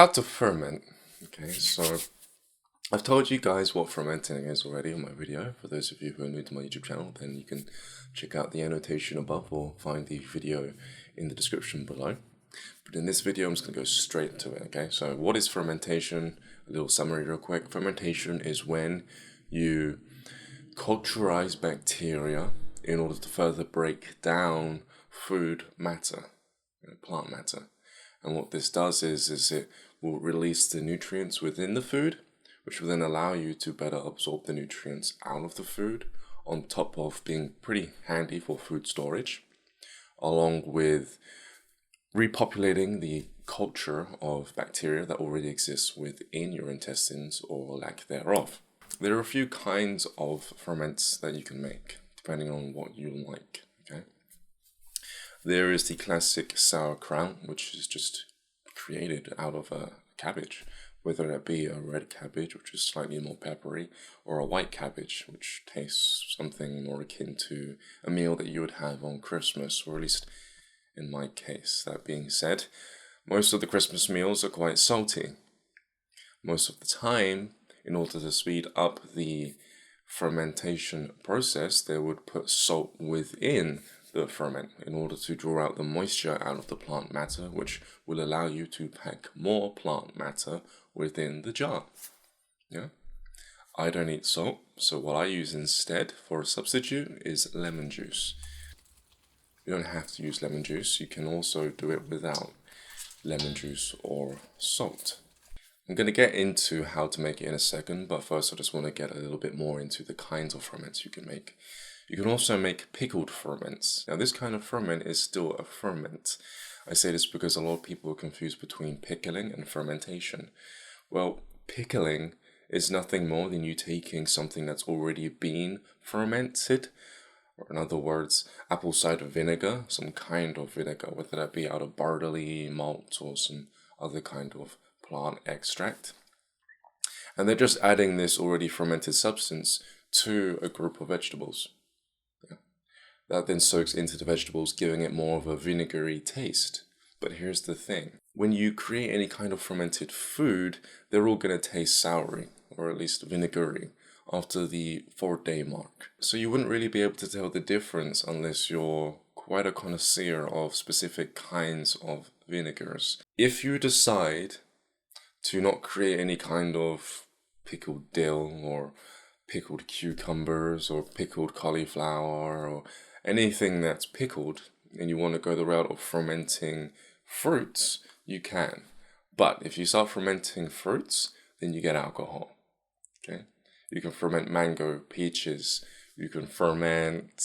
How to ferment. Okay, so I've told you guys what fermenting is already on my video. For those of you who are new to my YouTube channel, then you can check out the annotation above or find the video in the description below. But in this video, I'm just going to go straight to it, okay? So what is fermentation? A little summary real quick. Fermentation is when you culturize bacteria in order to further break down food matter, plant matter. And what this does is it will release the nutrients within the food, which will then allow you to better absorb the nutrients out of the food, on top of being pretty handy for food storage, along with repopulating the culture of bacteria that already exists within your intestines or lack thereof. There are a few kinds of ferments that you can make, depending on what you like, okay? There is the classic sauerkraut, which is just created out of a cabbage, whether that be a red cabbage, which is slightly more peppery, or a white cabbage, which tastes something more akin to a meal that you would have on Christmas, or at least in my case. That being said, most of the Christmas meals are quite salty. Most of the time, in order to speed up the fermentation process, they would put salt within the ferment in order to draw out the moisture out of the plant matter, which will allow you to pack more plant matter within the jar. Yeah, I don't eat salt, so what I use instead for a substitute is lemon juice. You don't have to use lemon juice, you can also do it without lemon juice or salt. I'm going to get into how to make it in a second, but first I just want to get a little bit more into the kinds of ferments you can make. You can also make pickled ferments. Now this kind of ferment is still a ferment. I say this because a lot of people are confused between pickling and fermentation. Well, pickling is nothing more than you taking something that's already been fermented, or in other words, apple cider vinegar, some kind of vinegar, whether that be out of barley, malt, or some other kind of plant extract. And they're just adding this already fermented substance to a group of vegetables. That then soaks into the vegetables, giving it more of a vinegary taste. But here's the thing. When you create any kind of fermented food, they're all going to taste soury, or at least vinegary, after the 4-day mark. So you wouldn't really be able to tell the difference unless you're quite a connoisseur of specific kinds of vinegars. If you decide to not create any kind of pickled dill, or pickled cucumbers, or pickled cauliflower, or anything that's pickled, and you want to go the route of fermenting fruits, you can. But if you start fermenting fruits, then you get alcohol. Okay? You can ferment mango, peaches, you can ferment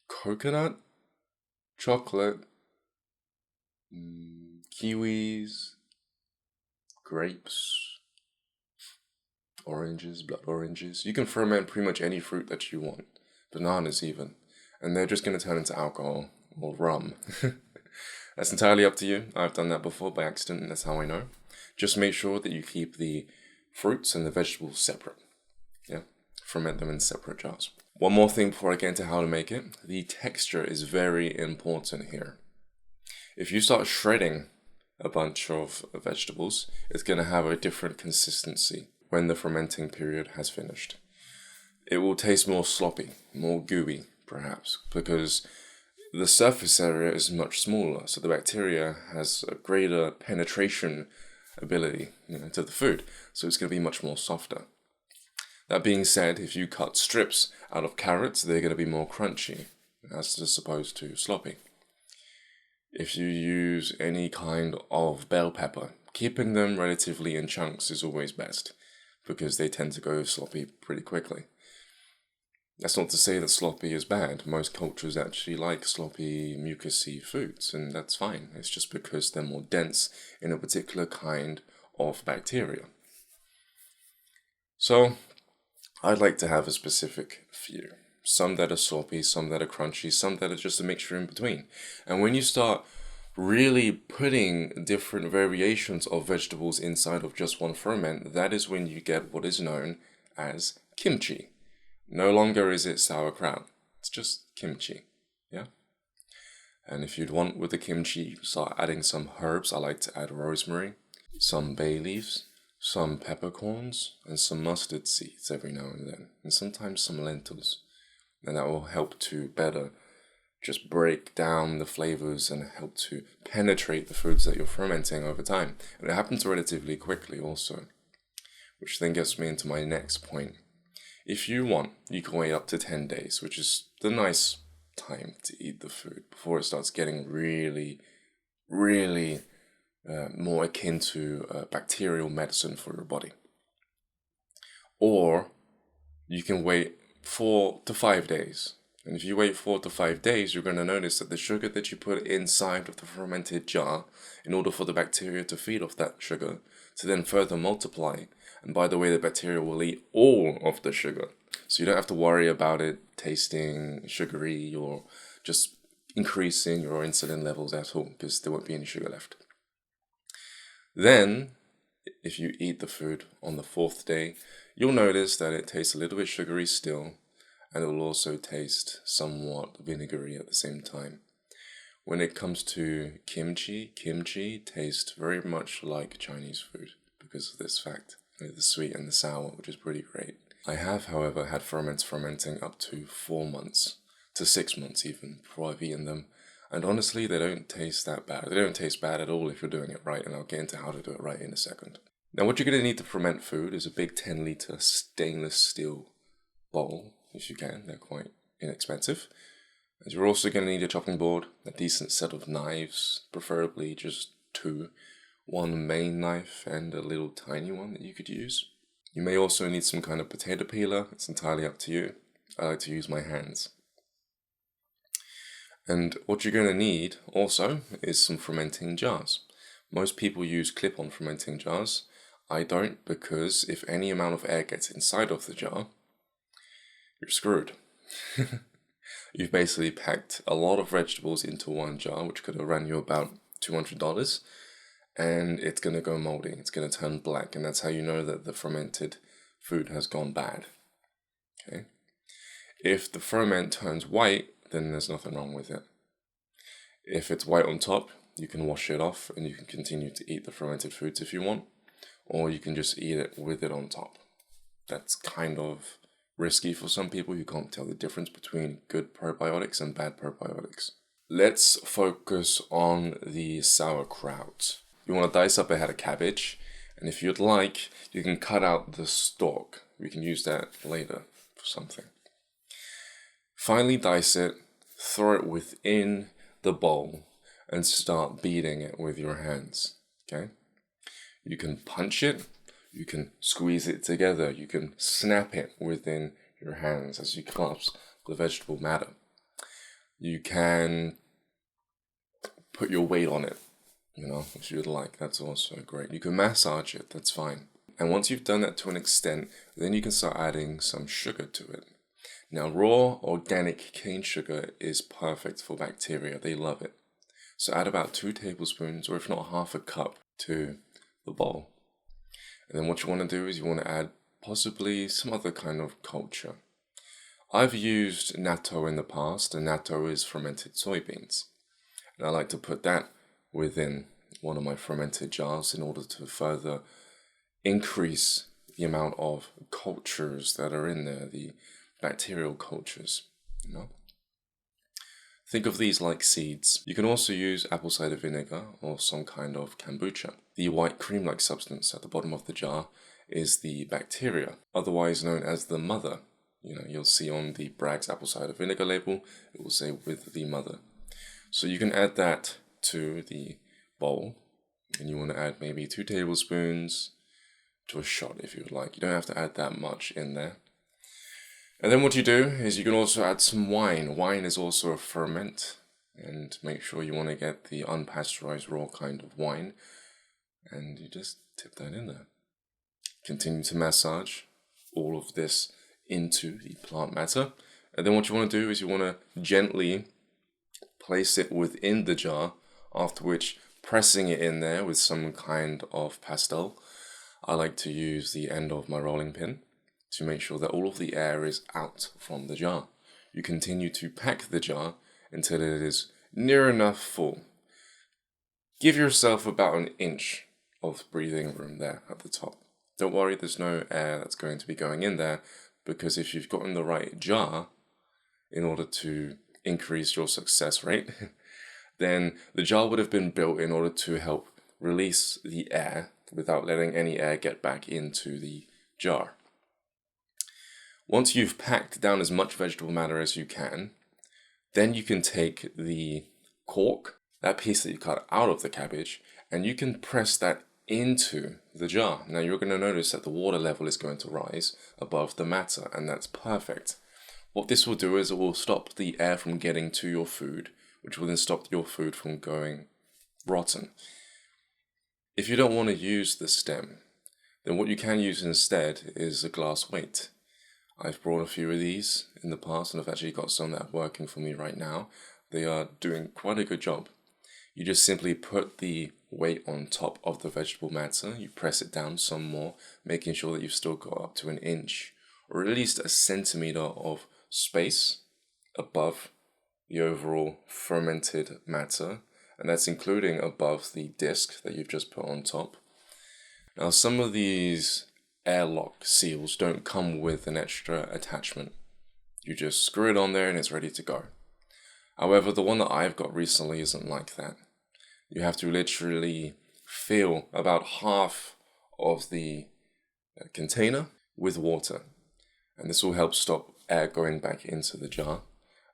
coconut, chocolate, kiwis, grapes, oranges, blood oranges. You can ferment pretty much any fruit that you want. Bananas even. And they're just going to turn into alcohol or rum. That's entirely up to you. I've done that before by accident, and that's how I know. Just make sure that you keep the fruits and the vegetables separate. Yeah, ferment them in separate jars. One more thing before I get into how to make it. The texture is very important here. If you start shredding a bunch of vegetables, it's going to have a different consistency when the fermenting period has finished. It will taste more sloppy, more gooey, perhaps, because the surface area is much smaller, so the bacteria has a greater penetration ability, to the food, so it's going to be much more softer. That being said, if you cut strips out of carrots, they're going to be more crunchy, as opposed to sloppy. If you use any kind of bell pepper, keeping them relatively in chunks is always best, because they tend to go sloppy pretty quickly. That's not to say that sloppy is bad. Most cultures actually like sloppy, mucousy foods, and that's fine. It's just because they're more dense in a particular kind of bacteria. So, I'd like to have a specific few. Some that are sloppy, some that are crunchy, some that are just a mixture in between. And when you start really putting different variations of vegetables inside of just one ferment, that is when you get what is known as kimchi. No longer is it sauerkraut, it's just kimchi, yeah? And if you'd want with the kimchi, start adding some herbs. I like to add rosemary, some bay leaves, some peppercorns, and some mustard seeds every now and then, and sometimes some lentils. And that will help to better just break down the flavors and help to penetrate the foods that you're fermenting over time. And it happens relatively quickly also, which then gets me into my next point. If you want, you can wait up to 10 days, which is the nice time to eat the food before it starts getting really, really more akin to bacterial medicine for your body. Or you can wait 4 to 5 days. And if you wait 4 to 5 days, you're going to notice that the sugar that you put inside of the fermented jar, in order for the bacteria to feed off that sugar, to then further multiply. And by the way, the bacteria will eat all of the sugar. So you don't have to worry about it tasting sugary or just increasing your insulin levels at all, because there won't be any sugar left. Then, if you eat the food on the 4th day, you'll notice that it tastes a little bit sugary still, and it will also taste somewhat vinegary at the same time. When it comes to kimchi tastes very much like Chinese food because of this fact, the sweet and the sour, which is pretty great. I have, however, had ferments fermenting up to 4 months, to 6 months even, before I've eaten them. And honestly, they don't taste that bad. They don't taste bad at all if you're doing it right, and I'll get into how to do it right in a second. Now, what you're going to need to ferment food is a big 10-liter stainless steel bowl, if you can. They're quite inexpensive. And you're also going to need a chopping board, a decent set of knives, preferably just 2. One main knife and a little tiny one that you could use. You may also need some kind of potato peeler. It's entirely up to you. I like to use my hands. And what you're going to need also is some fermenting jars. Most people use clip-on fermenting jars. I don't, because if any amount of air gets inside of the jar, you're screwed. You've basically packed a lot of vegetables into one jar, which could have run you about $200, and it's going to go moldy. It's going to turn black, and that's how you know that the fermented food has gone bad. Okay. If the ferment turns white, then there's nothing wrong with it. If it's white on top, you can wash it off and you can continue to eat the fermented foods if you want, or you can just eat it with it on top. That's kind of risky for some people who can't tell the difference between good probiotics and bad probiotics. Let's focus on the sauerkraut. You want to dice up a head of cabbage, and if you'd like, you can cut out the stalk. We can use that later for something. Finally dice it, throw it within the bowl, and start beating it with your hands, okay? You can punch it, you can squeeze it together, you can snap it within your hands as you clasp the vegetable matter. You can put your weight on it, if you'd like, that's also great. You can massage it, that's fine. And once you've done that to an extent, then you can start adding some sugar to it. Now, raw organic cane sugar is perfect for bacteria. They love it. So add about 2 tablespoons, or if not half a cup, to the bowl. And then what you want to do is you want to add possibly some other kind of culture. I've used natto in the past, and natto is fermented soybeans. And I like to put that within one of my fermented jars in order to further increase the amount of cultures that are in there, the bacterial cultures, Think of these like seeds. You can also use apple cider vinegar or some kind of kombucha. The white cream-like substance at the bottom of the jar is the bacteria, otherwise known as the mother. You'll see on the Bragg's apple cider vinegar label, it will say with the mother. So you can add that to the bowl, and you want to add maybe 2 tablespoons to a shot if you would like. You don't have to add that much in there. And then what you do is you can also add some wine. Wine is also a ferment, and make sure you want to get the unpasteurized raw kind of wine, and you just tip that in there. Continue to massage all of this into the plant matter, and then what you want to do is you want to gently place it within the jar, after which pressing it in there with some kind of pastel. I like to use the end of my rolling pin to make sure that all of the air is out from the jar. You continue to pack the jar until it is near enough full. Give yourself about an inch of breathing room there at the top. Don't worry, there's no air that's going to be going in there, because if you've gotten the right jar in order to increase your success rate, then the jar would have been built in order to help release the air without letting any air get back into the jar. Once you've packed down as much vegetable matter as you can, then you can take the cork, that piece that you cut out of the cabbage, and you can press that into the jar. Now you're going to notice that the water level is going to rise above the matter, and that's perfect. What this will do is it will stop the air from getting to your food, which will then stop your food from going rotten. If you don't want to use the stem, then what you can use instead is a glass weight. I've brought a few of these in the past, and I've actually got some that are working for me right now. They are doing quite a good job. You just simply put the weight on top of the vegetable matter, you press it down some more, making sure that you've still got up to an inch, or at least a centimeter of space above the overall fermented matter, and that's including above the disc that you've just put on top. Now, some of these airlock seals don't come with an extra attachment. You just screw it on there and it's ready to go. However, the one that I've got recently isn't like that. You have to literally fill about half of the container with water, and this will help stop air going back into the jar.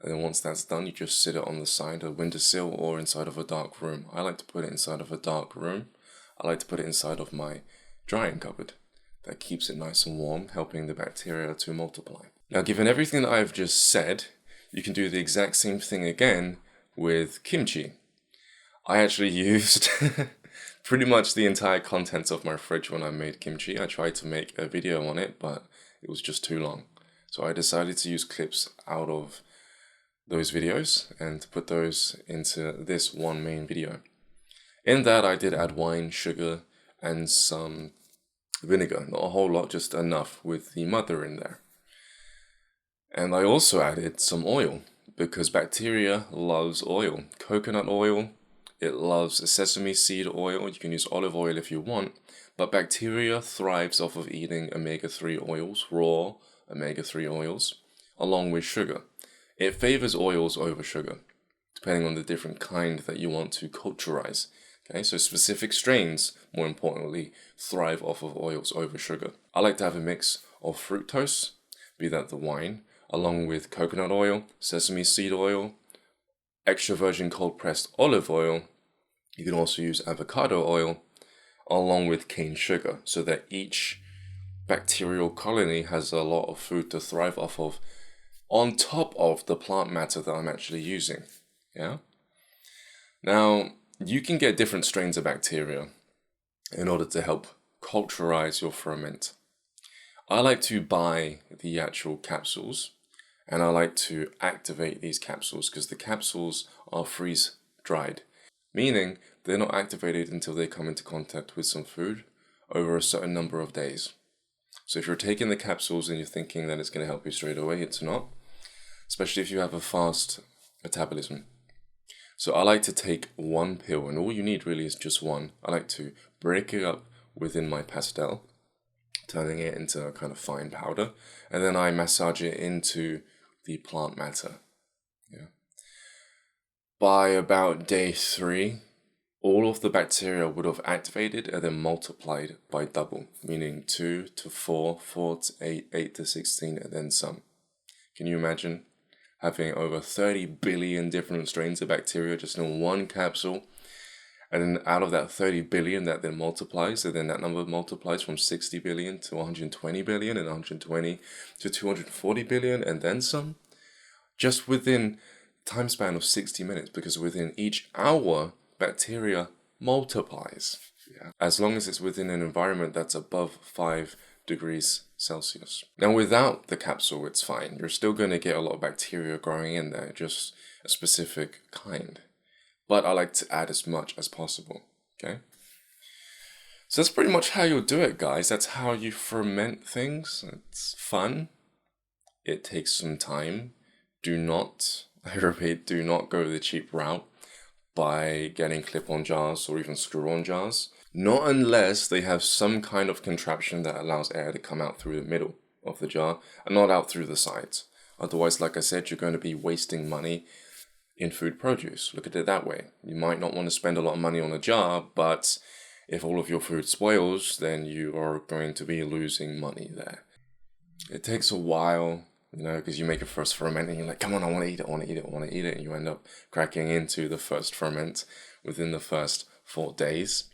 And then once that's done, you just sit it on the side of a windowsill or inside of a dark room. I like to put it inside of a dark room. I like to put it inside of my drying cupboard. That keeps it nice and warm, helping the bacteria to multiply. Now, given everything that I've just said, you can do the exact same thing again with kimchi. I actually used pretty much the entire contents of my fridge when I made kimchi. I tried to make a video on it, but it was just too long. So I decided to use clips out of those videos and put those into this one main video. In that, I did add wine, sugar, and some vinegar. Not a whole lot, just enough with the mother in there. And I also added some oil, because bacteria loves oil. Coconut oil, it loves sesame seed oil. You can use olive oil if you want, but bacteria thrives off of eating omega-3 oils, raw omega-3 oils, along with sugar. It favors oils over sugar, depending on the different kind that you want to culturize. Okay, so specific strains, more importantly, thrive off of oils over sugar. I like to have a mix of fructose, be that the wine, along with coconut oil, sesame seed oil, extra virgin cold pressed olive oil. You can also use avocado oil, along with cane sugar, so that each bacterial colony has a lot of food to thrive off of, on top of the plant matter that I'm actually using. Yeah. Now, you can get different strains of bacteria in order to help culturize your ferment. I like to buy the actual capsules, and I like to activate these capsules because the capsules are freeze dried, meaning they're not activated until they come into contact with some food over a certain number of days. So if you're taking the capsules and you're thinking that it's going to help you straight away, it's not, especially if you have a fast metabolism. So I like to take one pill, and all you need really is just one. I like to break it up within my pastel, turning it into a kind of fine powder, and then I massage it into the plant matter. Yeah. By about day 3, all of the bacteria would have activated and then multiplied by double, meaning 2 to 4, 4 to 8, 8 to 16, and then some. Can you imagine having over 30 billion different strains of bacteria just in one capsule? And then out of that 30 billion, that then multiplies, and then that number multiplies from 60 billion to 120 billion, and 120 to 240 billion, and then some. Just within time span of 60 minutes, because within each hour, bacteria multiplies. Yeah. As long as it's within an environment that's above 5 degrees Celsius. Now, without the capsule, it's fine. You're still going to get a lot of bacteria growing in there, just a specific kind. But I like to add as much as possible, okay? So that's pretty much how you'll do it, guys. That's how you ferment things. It's fun. It takes some time. Do not I repeat, do not go the cheap route by getting clip-on jars or even screw-on jars. Not unless they have some kind of contraption that allows air to come out through the middle of the jar and not out through the sides. Otherwise, like I said, you're going to be wasting money in food produce. Look at it that way. You might not want to spend a lot of money on a jar, but if all of your food spoils, then you are going to be losing money there. It takes a while, because you make a first ferment and you're like, come on, I want to eat it, I want to eat it, I want to eat it. And you end up cracking into the first ferment within the first 4 days.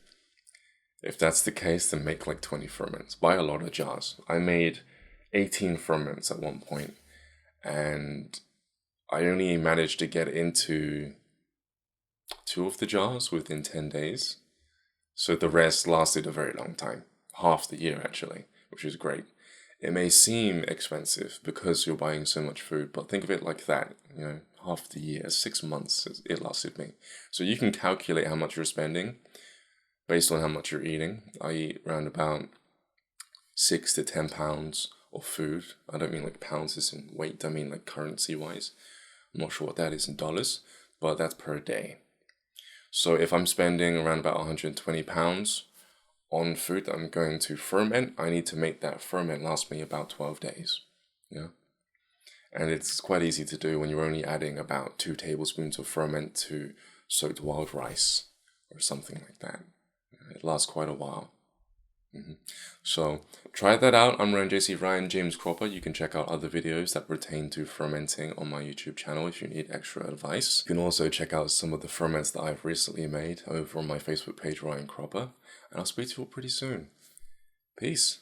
If that's the case, then make like 20 ferments. Buy a lot of jars. I made 18 ferments at one point, and I only managed to get into 2 of the jars within 10 days. So the rest lasted a very long time, half the year actually, which is great. It may seem expensive because you're buying so much food, but think of it like that, half the year, 6 months it lasted me. So you can calculate how much you're spending based on how much you're eating. I eat around about 6 to 10 pounds of food. I don't mean like pounds as in weight, I mean like currency wise. I'm not sure what that is in dollars, but that's per day. So if I'm spending around about 120 pounds on food that I'm going to ferment, I need to make that ferment last me about 12 days. And it's quite easy to do when you're only adding about 2 tablespoons of ferment to soaked wild rice or something like that. It lasts quite a while. So try that out. I'm Ryan JC Ryan James Cropper. You can check out other videos that pertain to fermenting on my YouTube channel if you need extra advice. You can also check out some of the ferments that I've recently made over on my Facebook page, Ryan Cropper. And I'll speak to you all pretty soon. Peace.